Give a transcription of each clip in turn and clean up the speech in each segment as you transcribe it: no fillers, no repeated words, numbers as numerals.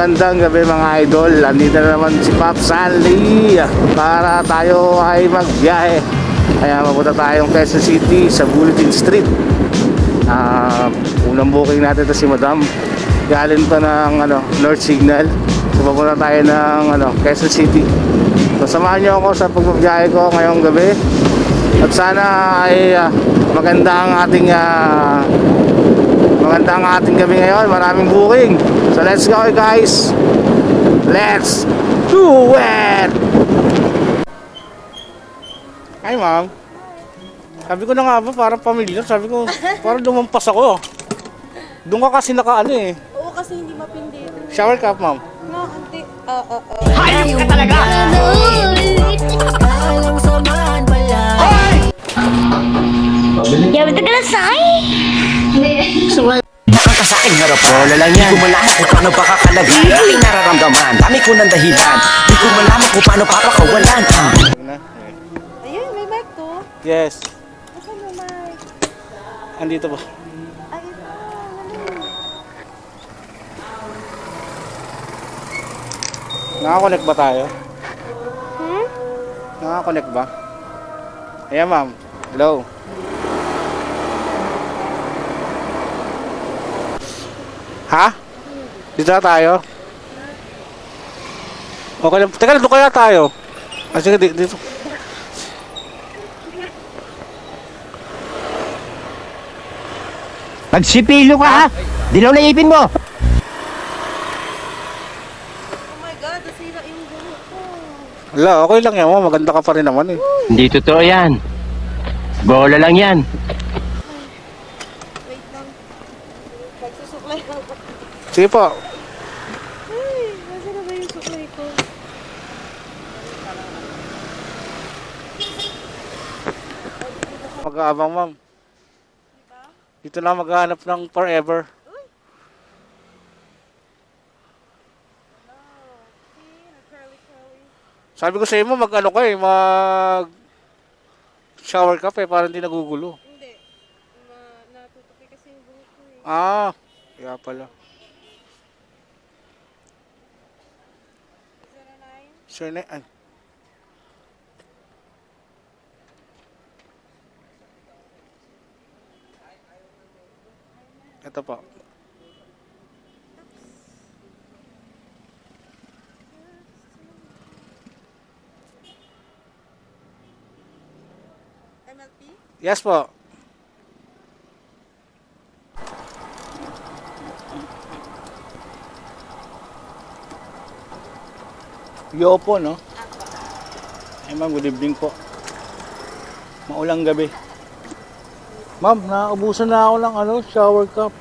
Magandang gabi mga idol. Andito na naman si Pop Sanli para tayo ay magbiyahe. Kaya mapunta tayong Quezon City sa Bulletin Street. Unang booking natin ito si Madam. Galing pa ng North Signal. So papunta tayo ng Quezon City. So samahan niyo ako sa pagbabiyahe ko ngayong gabi. At sana ay maganda ang ating gabi ngayon. Maraming booking. So let's go guys. Let's do it. Hi ma'am. Sabi ko na nga ba parang pamilya. Sabi ko parang lumampas ako. Doon ka kasi nakaano eh. Oo, kasi hindi mapindi. Shower cap ma'am. No, hindi. Hayop ka talaga! Ya, betul kan say? Baka sa akin harap bola lang yan. Di ko malaman kung paano pakakalagay aking nararamdaman. Dami ko ng dahilan. Di ko malaman kung paano papakawalan. Ayun, may mic to. Yes. Asan yung mic? Andito ba? Ay, ito. Nakakonect ba tayo? Nakakonect ba? Ayan ma'am. Hello. Ha? Dito na tayo? Okay lang. Teka, doon kaya tayo. Sige, dito. Pagsipilo ka ha! Dilaw na ipin mo! Oh my God, nasira yung buhok ko. Wala, okay lang yan. Maganda ka pa rin naman eh. Hindi totoo yan. Bola lang yan. Wait lang. Pagsusuklay lang. Sige po. Ay, nasa na ba yung suklay ko? Mag-aabang ma'am. Dito na maghanap ng forever. Sabi ko sa iyo mag shower ka pa eh, para hindi nagugulo. Hindi. Natutupi kasi yung buhok ko eh. Kaya pala. 09? Sir na, ay. Ito po. MLP? Yes po. Yo po, no? Ay ma'am, good evening po. Maulang gabi. Ma'am, naubusan na ako ng shower cup.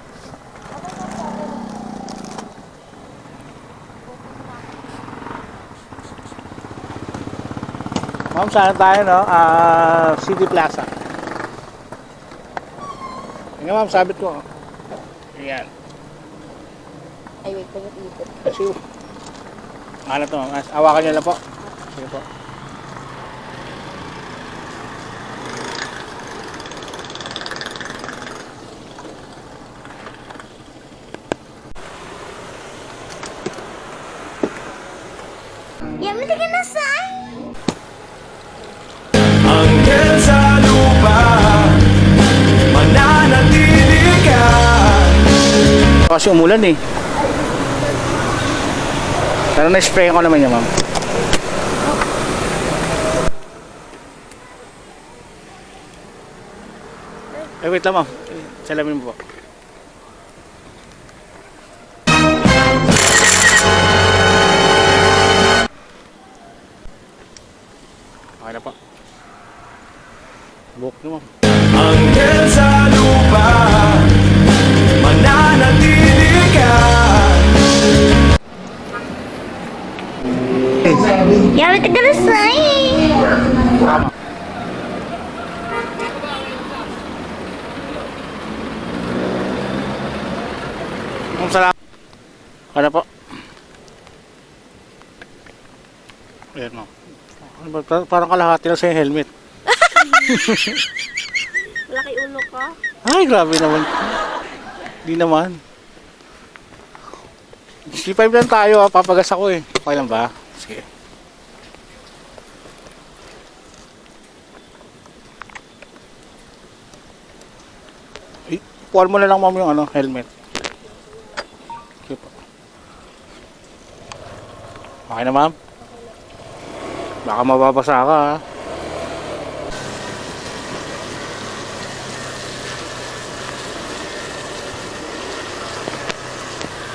Ma'am, saan tayo, no? City Plaza. Nga ma'am, sabit ko. Ayan. Ay, wait, pag-ipot. Kasi, ano to ma'am? Awakan nyo lang po. Sige po. Ya, betul kan say? Hanggang sa lupa mananatili ka. Kasi umulan eh. Pero na-spray ko naman niya ma'am. Eh wait lang ma'am. Salamin mo po. Okay na po. Buhok niyo ma'am. Hanggang sa lupa mananatili ka. Ya, betul kan say? Tama. Ma'am, salamat. Ano po? Ayan ma'am. Ano ba? Parang kalahati lang sa helmet. Malaki ulo ka? Ay, grabe naman. Di naman. C5 lang tayo ha, papagas ako eh. Okay lang ba? Sige. Puwan mo na lang ma'am yung ano, helmet. Okay po. Okay na ma'am? Baka mababasa ka ha.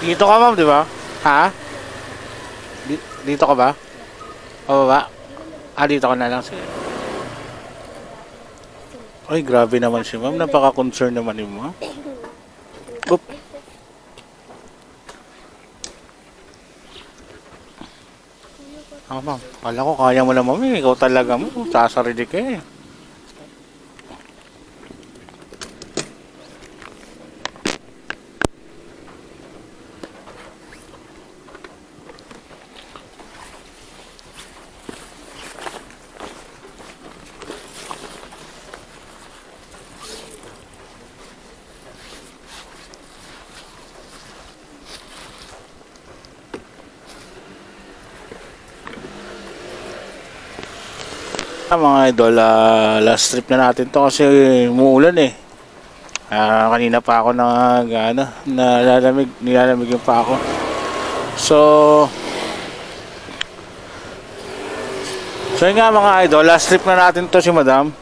Dito ka ma'am, di ba? Ha? Dito ka ba? Pababa? Dito ka na lang. Sige. Ay, grabe naman si ma'am. Napaka-concern naman ni ma'am. Oop. Ma'am. Kala ko kaya mo na ma'am eh. Ikaw talaga mo. Sasarili ka eh. Mga idol, last trip na natin to kasi umuulan eh. Kanina pa ako nilalamig yung pa ako. So yun nga mga idol, last trip na natin to si madam.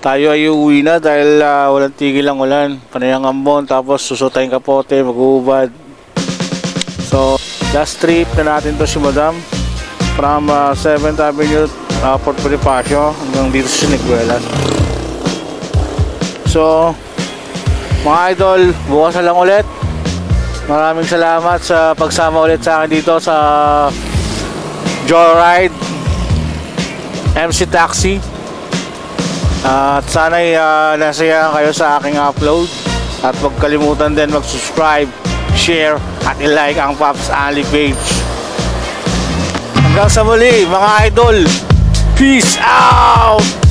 Tayo ay uuwi na dahil walang tigil ang ulan. Panayang ambon, tapos susutay yung kapote, mag-uubad. So last trip na natin to si madam from 7th Avenue Port Bonifacio hanggang dito sa Siniguelas. So mga idol, bukas na lang ulit. Maraming salamat sa pagsama ulit sa akin dito sa Joyride MC Taxi. At sana'y nasaya kayo sa aking upload. At huwag kalimutan din mag-subscribe, share at i-like ang Pops Ali page. Hanggang sa muli mga idol. Peace out!